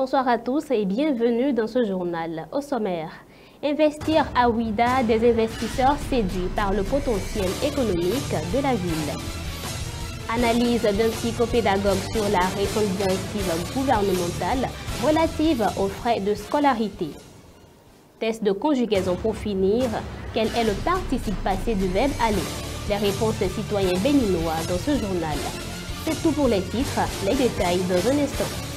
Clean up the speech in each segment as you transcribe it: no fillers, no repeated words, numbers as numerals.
Bonsoir à tous et bienvenue dans ce journal. Au sommaire, investir à Ouidah, des investisseurs séduits par le potentiel économique de la ville. Analyse d'un psychopédagogue sur la récente directive gouvernementale relative aux frais de scolarité. Test de conjugaison pour finir, quel est le participe passé du verbe aller? Les réponses des citoyens béninois dans ce journal. C'est tout pour les titres, les détails dans un instant.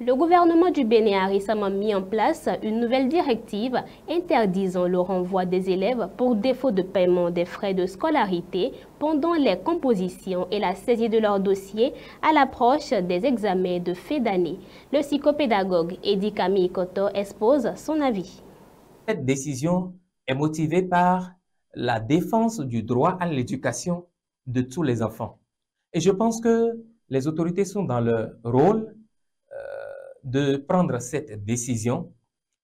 Le gouvernement du Bénin a récemment mis en place une nouvelle directive interdisant le renvoi des élèves pour défaut de paiement des frais de scolarité pendant les compositions et la saisie de leur dossier à l'approche des examens de fin d'année. Le psychopédagogue Edi Camille Koto expose son avis. Cette décision est motivée par la défense du droit à l'éducation de tous les enfants. Et je pense que les autorités sont dans leur rôle de prendre cette décision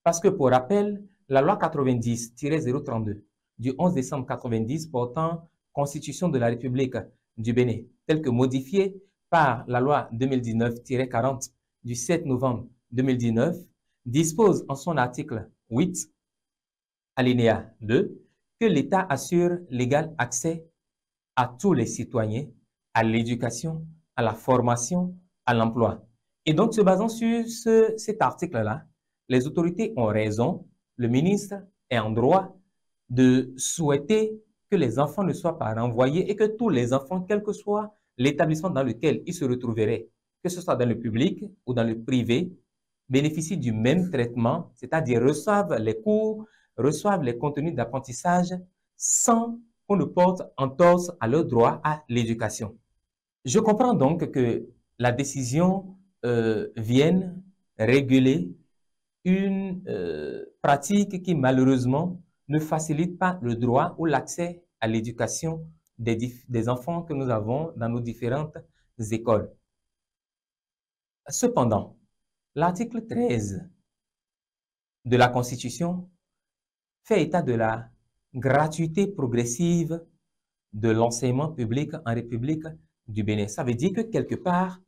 parce que, pour rappel, la loi 90-032 du 11 décembre 90 portant Constitution de la République du Bénin, telle que modifiée par la loi 2019-40 du 7 novembre 2019, dispose en son article 8, alinéa 2, que l'État assure l'égal accès à tous les citoyens à l'éducation, à la formation, à l'emploi. Et donc, se basant sur cet article-là, les autorités ont raison, le ministre est en droit de souhaiter que les enfants ne soient pas renvoyés et que tous les enfants, quel que soit l'établissement dans lequel ils se retrouveraient, que ce soit dans le public ou dans le privé, bénéficient du même traitement, c'est-à-dire reçoivent les cours, reçoivent les contenus d'apprentissage sans qu'on ne porte entorse à leur droit à l'éducation. Je comprends donc que la décision viennent réguler une pratique qui malheureusement ne facilite pas le droit ou l'accès à l'éducation des enfants que nous avons dans nos différentes écoles. Cependant, l'article 13 de la Constitution fait état de la gratuité progressive de l'enseignement public en République du Bénin. Ça veut dire que quelque part,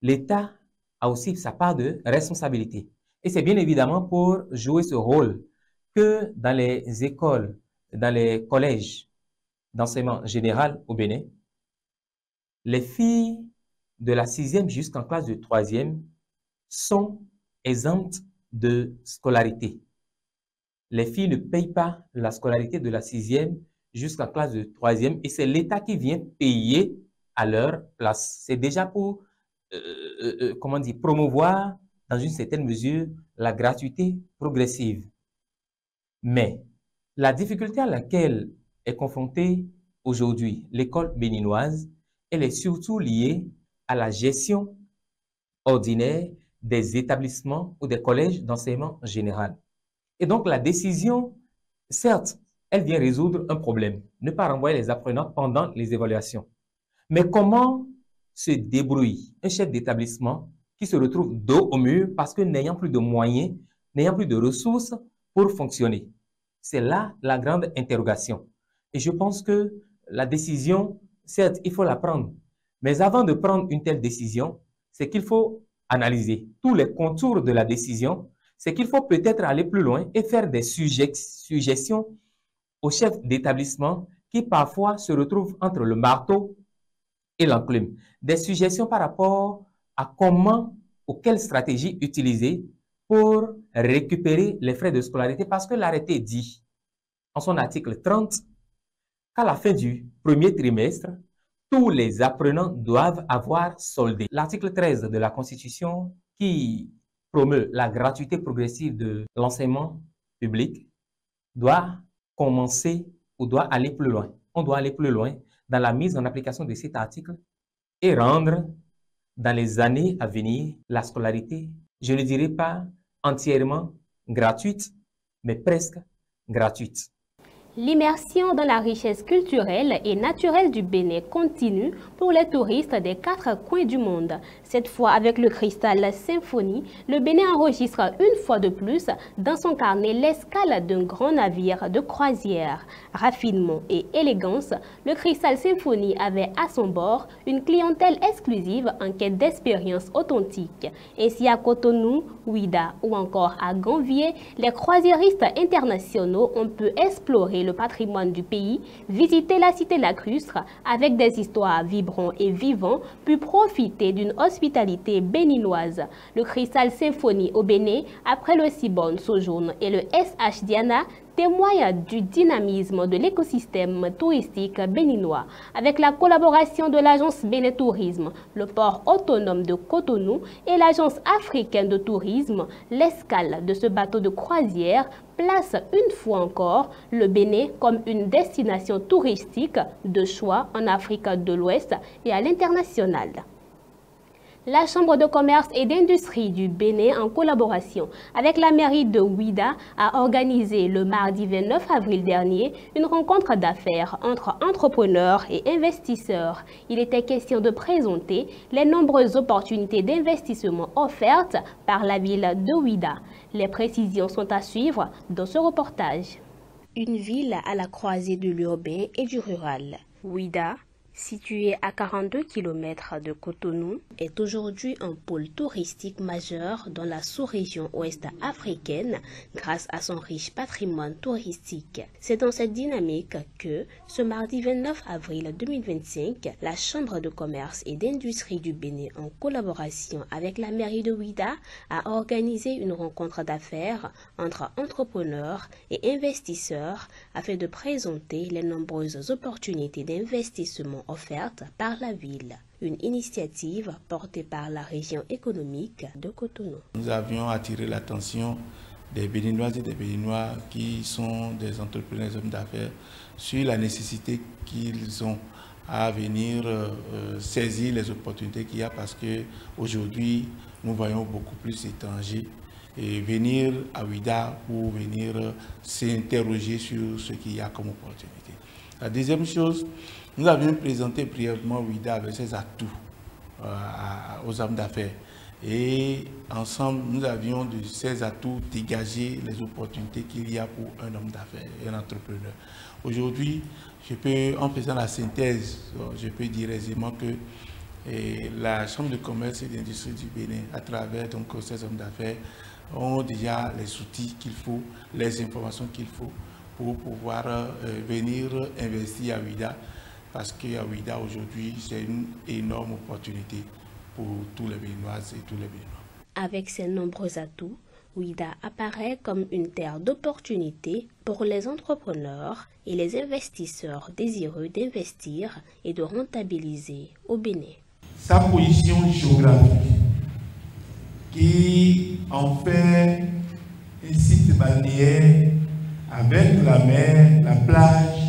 l'État a aussi sa part de responsabilité. Et c'est bien évidemment pour jouer ce rôle que dans les écoles, dans les collèges d'enseignement général au Bénin, les filles de la 6e jusqu'en classe de 3e sont exemptes de scolarité. Les filles ne payent pas la scolarité de la 6e jusqu'en classe de 3e et c'est l'État qui vient payer à leur place. C'est déjà pour comment dire, promouvoir dans une certaine mesure la gratuité progressive. Mais la difficulté à laquelle est confrontée aujourd'hui l'école béninoise, elle est surtout liée à la gestion ordinaire des établissements ou des collèges d'enseignement général. Et donc la décision, certes, elle vient résoudre un problème, ne pas renvoyer les apprenants pendant les évaluations. Mais comment se débrouille un chef d'établissement qui se retrouve dos au mur parce que n'ayant plus de moyens, n'ayant plus de ressources pour fonctionner? C'est là la grande interrogation. Et je pense que la décision, certes, il faut la prendre. Mais avant de prendre une telle décision, c'est qu'il faut analyser tous les contours de la décision. C'est qu'il faut peut-être aller plus loin et faire des suggestions aux chefs d'établissement qui parfois se retrouvent entre le marteau et l'enclume. Des suggestions par rapport à comment ou quelle stratégie utiliser pour récupérer les frais de scolarité parce que l'arrêté dit en son article 30 qu'à la fin du premier trimestre, tous les apprenants doivent avoir soldé. L'article 13 de la Constitution qui promeut la gratuité progressive de l'enseignement public doit commencer ou doit aller plus loin. On doit aller plus loin dans la mise en application de cet article et rendre dans les années à venir la scolarité, je ne dirais pas entièrement gratuite, mais presque gratuite. L'immersion dans la richesse culturelle et naturelle du Bénin continue pour les touristes des 4 coins du monde. Cette fois avec le Cristal Symphonie, le Bénin enregistre une fois de plus dans son carnet l'escale d'un grand navire de croisière. Raffinement et élégance, le Cristal Symphonie avait à son bord une clientèle exclusive en quête d'expériences authentiques. Ainsi à Cotonou, Ouidah ou encore à Ganvier, les croisiéristes internationaux ont pu explorer le patrimoine du pays, visiter la cité lacustre avec des histoires vibrantes et vivantes, puis profiter d'une hospitalité béninoise. Le Cristal Symphonie au Bénin, après le Cibonne Sojourn et le SH Diana, témoigne du dynamisme de l'écosystème touristique béninois. Avec la collaboration de l'agence Bénin Tourisme, le port autonome de Cotonou et l'agence africaine de tourisme, l'escale de ce bateau de croisière place une fois encore le Bénin comme une destination touristique de choix en Afrique de l'Ouest et à l'international. La Chambre de commerce et d'industrie du Bénin, en collaboration avec la mairie de Ouidah, a organisé le mardi 29 avril dernier une rencontre d'affaires entre entrepreneurs et investisseurs. Il était question de présenter les nombreuses opportunités d'investissement offertes par la ville de Ouidah. Les précisions sont à suivre dans ce reportage. Une ville à la croisée de l'urbain et du rural. Ouidah, située à 42 km de Cotonou, est aujourd'hui un pôle touristique majeur dans la sous-région ouest africaine grâce à son riche patrimoine touristique. C'est dans cette dynamique que, ce mardi 29 avril 2025, la Chambre de commerce et d'industrie du Bénin, en collaboration avec la mairie de Ouidah, a organisé une rencontre d'affaires entre entrepreneurs et investisseurs afin de présenter les nombreuses opportunités d'investissement offertes par la ville. Une initiative portée par la région économique de Cotonou. Nous avions attiré l'attention des Béninoises et des Béninois qui sont des entrepreneurs et hommes d'affaires sur la nécessité qu'ils ont à venir saisir les opportunités qu'il y a, parce qu'aujourd'hui, nous voyons beaucoup plus d'étrangers et venir à Ouidah pour venir s'interroger sur ce qu'il y a comme opportunité. La deuxième chose, nous avions présenté brièvement Ouidah avec ses atouts aux hommes d'affaires. Et ensemble, nous avions de ces atouts dégagé les opportunités qu'il y a pour un homme d'affaires et un entrepreneur. Aujourd'hui, en faisant la synthèse, je peux dire aisément que la Chambre de commerce et d'industrie du Bénin, à travers donc, ces hommes d'affaires, ont déjà les outils qu'il faut, les informations qu'il faut pour pouvoir venir investir à Ouidah, parce qu'à Ouidah aujourd'hui, c'est une énorme opportunité pour tous les Béninoises et tous les Béninois. Avec ses nombreux atouts, Ouidah apparaît comme une terre d'opportunités pour les entrepreneurs et les investisseurs désireux d'investir et de rentabiliser au Bénin. Sa position géographique, qui en fait un site balnéaire avec la mer, la plage,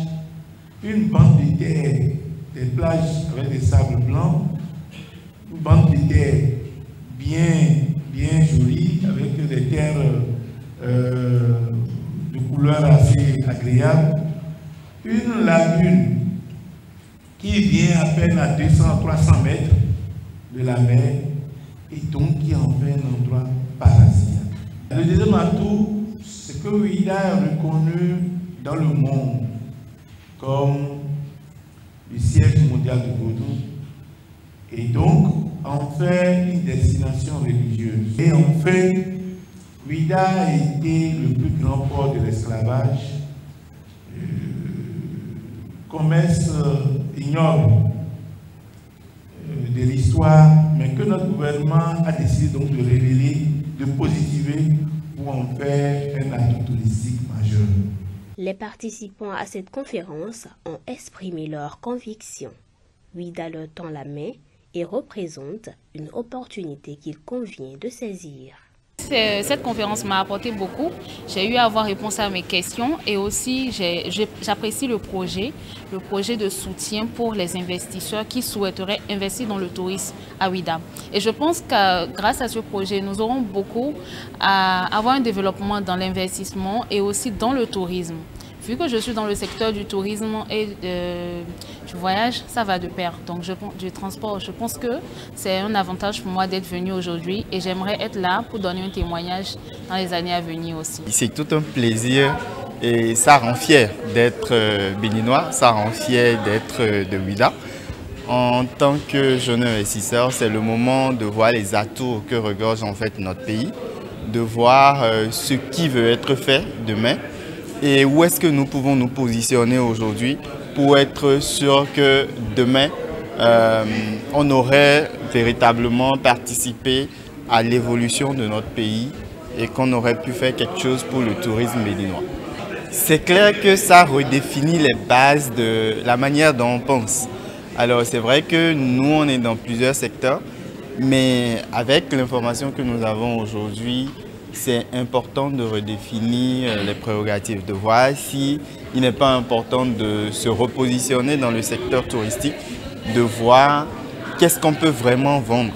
une bande de terre, des plages avec des sables blancs, une bande de terre bien jolie, avec des terres de couleur assez agréable, une lagune qui vient à peine à 200-300 mètres de la mer et donc qui en fait un endroit paradisiaque. Le deuxième atout, c'est que Ouidah est reconnu dans le monde comme le siège mondial de Vaudou et donc en fait une destination religieuse. Et en fait, Ouidah a été le plus grand port de l'esclavage. Commerce ignore de l'histoire, mais que notre gouvernement a décidé donc de révéler, de positiver pour en faire un atout touristique majeur. Les participants à cette conférence ont exprimé leurs convictions. Ouidah leur tend la main et représente une opportunité qu'il convient de saisir. Cette conférence m'a apporté beaucoup. J'ai eu à avoir réponse à mes questions et aussi j'apprécie le projet de soutien pour les investisseurs qui souhaiteraient investir dans le tourisme à Ouidah. Et je pense que grâce à ce projet, nous aurons beaucoup à avoir un développement dans l'investissement et aussi dans le tourisme. vu que je suis dans le secteur du tourisme et du voyage, ça va de pair. Donc du transport, je pense que c'est un avantage pour moi d'être venue aujourd'hui et j'aimerais être là pour donner un témoignage dans les années à venir aussi. C'est tout un plaisir et ça rend fier d'être béninois, ça rend fier d'être de Ouida. En tant que jeune investisseur, c'est le moment de voir les atouts que regorge en fait notre pays, de voir ce qui veut être fait demain et où est-ce que nous pouvons nous positionner aujourd'hui pour être sûr que demain, on aurait véritablement participé à l'évolution de notre pays et qu'on aurait pu faire quelque chose pour le tourisme béninois. C'est clair que ça redéfinit les bases de la manière dont on pense. Alors c'est vrai que nous, on est dans plusieurs secteurs, mais avec l'information que nous avons aujourd'hui, c'est important de redéfinir les prérogatives, de voir s'il n'est pas important de se repositionner dans le secteur touristique, de voir qu'est-ce qu'on peut vraiment vendre.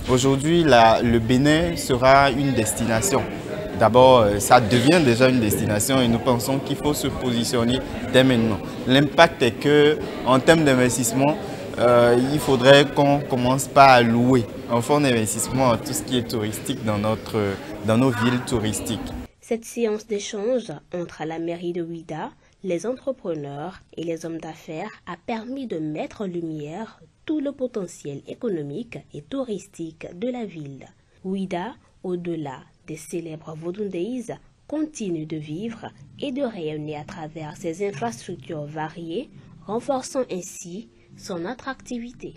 Aujourd'hui, le Bénin sera une destination. D'abord, ça devient déjà une destination et nous pensons qu'il faut se positionner dès maintenant. L'impact est qu'en termes d'investissement, il faudrait qu'on commence par à louer un fonds d'investissement à tout ce qui est touristique dans nos villes touristiques. Cette séance d'échange entre la mairie de Ouida, les entrepreneurs et les hommes d'affaires a permis de mettre en lumière tout le potentiel économique et touristique de la ville. Ouida, au-delà des célèbres Vodun Days, continue de vivre et de rayonner à travers ses infrastructures variées, renforçant ainsi son attractivité.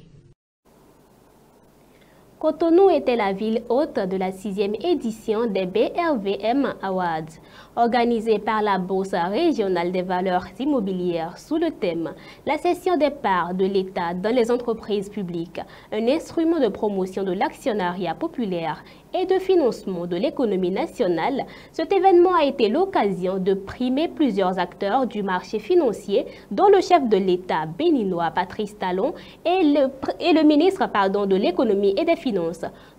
Cotonou était la ville hôte de la 6e édition des BRVM Awards, organisée par la Bourse régionale des valeurs immobilières sous le thème « La cession des parts de l'État dans les entreprises publiques, un instrument de promotion de l'actionnariat populaire et de financement de l'économie nationale », cet événement a été l'occasion de primer plusieurs acteurs du marché financier, dont le chef de l'État béninois Patrice Talon et le ministre de l'économie et des finances.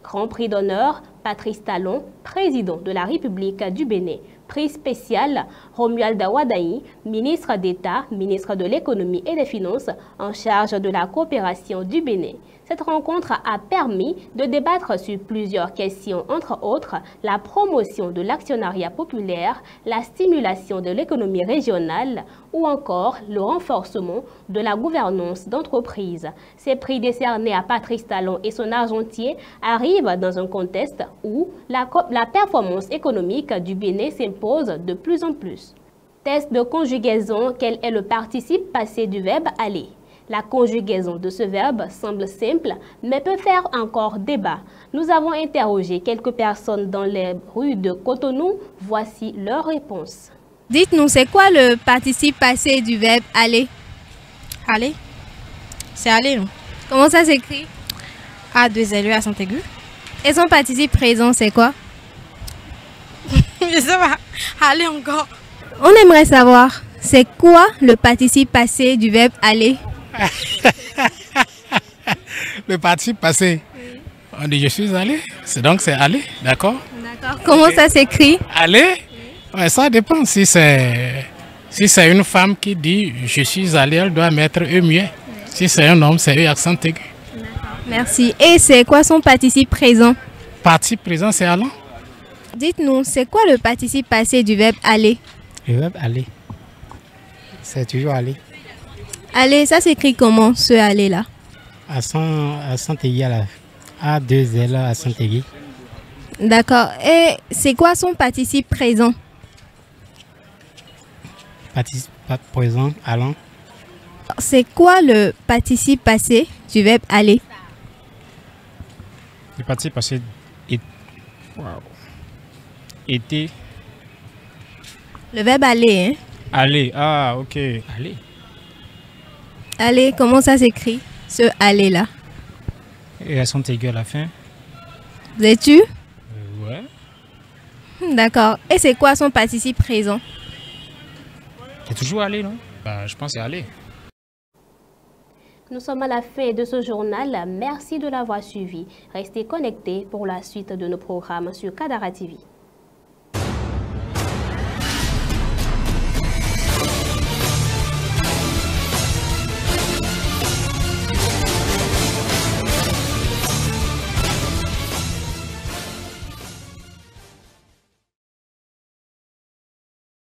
Grand prix d'honneur, Patrice Talon, président de la République du Bénin. Prix spécial, Romuald Wadaï, ministre d'État, ministre de l'économie et des finances, en charge de la coopération du Bénin. Cette rencontre a permis de débattre sur plusieurs questions, entre autres la promotion de l'actionnariat populaire, la stimulation de l'économie régionale ou encore le renforcement de la gouvernance d'entreprise. Ces prix décernés à Patrice Talon et son argentier arrivent dans un contexte où la performance économique du Bénin s'impose de plus en plus. Test de conjugaison, quel est le participe passé du verbe aller? La conjugaison de ce verbe semble simple, mais peut faire encore débat. Nous avons interrogé quelques personnes dans les rues de Cotonou. Voici leurs réponses. Dites-nous, c'est quoi le participe passé du verbe aller? Aller? C'est aller, non? Comment ça s'écrit? A, 2 LE, accent aigu. Et son participe présent, c'est quoi? Je sais pas. Aller encore. On aimerait savoir, c'est quoi le participe passé du verbe aller? Le participe passé, on dit je suis allé, c'est aller, d'accord? D'accord. Comment ça s'écrit? Aller, ouais, ça dépend. Si c'est une femme qui dit je suis allé, elle doit mettre E muet. Si c'est un homme, c'est E accent aigu. Merci. Et c'est quoi son participe présent? Participe présent, c'est allant. Dites-nous, c'est quoi le participe passé du verbe aller? Le verbe aller, c'est toujours aller. Aller, ça s'écrit comment, ce aller-là? Accent aigu à la A, 2 L, accent aigu. D'accord. Et c'est quoi son participe présent? Participe présent, allant. C'est quoi le participe passé du verbe aller? Le participe passé était. Le verbe aller, hein? Aller, ah ok. Aller. Aller, comment ça s'écrit, ce aller-là? Et accent aigu à la fin. Vous êtes sûr? Ouais. D'accord. Et c'est quoi son participe présent? C'est toujours aller, non? Je pense que c'est aller. Nous sommes à la fin de ce journal. Merci de l'avoir suivi. Restez connectés pour la suite de nos programmes sur Kadara TV.